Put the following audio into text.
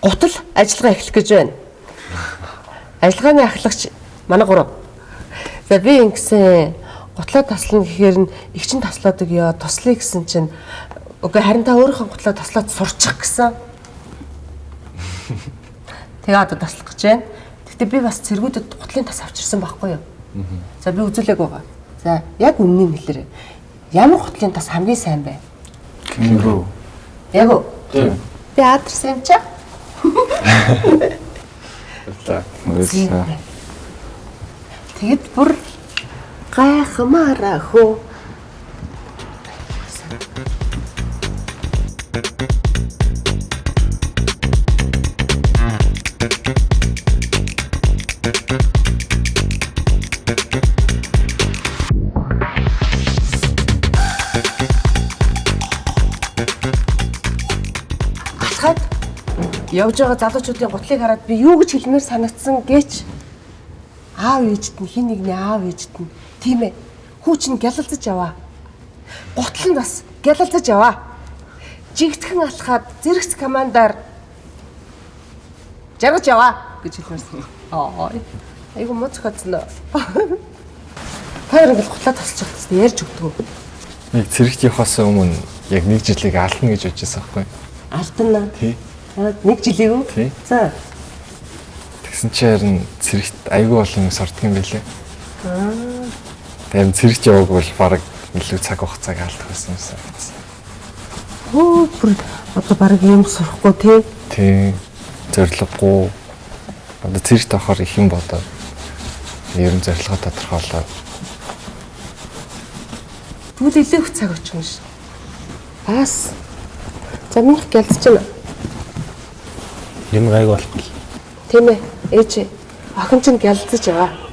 Гутал ажиллагаа эхлэх гэж байна. Ажиллагааны ахлагч манай 3. За би ингэсэн гутлаа таслана гэхээр нь игчин таслаадаг ёо туслая гэсэн чинь үгүй харин та өөрийнхөө гутлаа таслаад сурчих гэсэн. Тэгээ одоо таслах гэж байна. Гэхдээ би бас цэргүүдэд гутлын тас авчирсан байхгүй юу? За би үзүүлээг байгаа. За яг үннийг хэлээрэй. Ямар гутлын тас хамгийн сайн бэ? Кенгуру. Яг уу? Би аадарсан юм чаа. Тэгэд бүр гайхмаараа хөө. Алхаад явж байгаа залуучуудын гутлыг хараад би юу гэж хэлмээр санагдсан гэж аав ээжт нь хин нэгний аав ээжт нь тийм ээ хүү чинь гялалзаж яваа. Гутал нь бас гялалзаж яваа. Жигтгэн алхаад зэрэгц командаар жаргаж яваа гэж хэлмээрсэн. Айгу муу цохоцсон. Тэр ингээл гутлаа тасч чадсан ярьж өгдөг. Нэг цэрэгт явахаас өмнө яг нэг жилийг алдна гэж бодчихсон байхгүй. Алдна. Тий. Нэг жилийг үү? Тий. За. Тэгсэн чинь харин цэрэгт айгүй олон юм сордог юм байлээ. Тэгээд цэрэгт яваг бол баг илүү цаг хугацааг алдах байсан юм санагдсан. Хөө бүр одоо баг юм сурахгүй тий. Тий. Зориггүй. Одоо цэрэгт авахаар их юм бодоод ер нь зорилгоо тодорхойлоод тэгвэл илүү их цаг очих юм шиг. Бас. За минийх гялдж байна. Юм гайг болохгүй. Тийм ээ. Ээж охин чинь гялдж байгаа.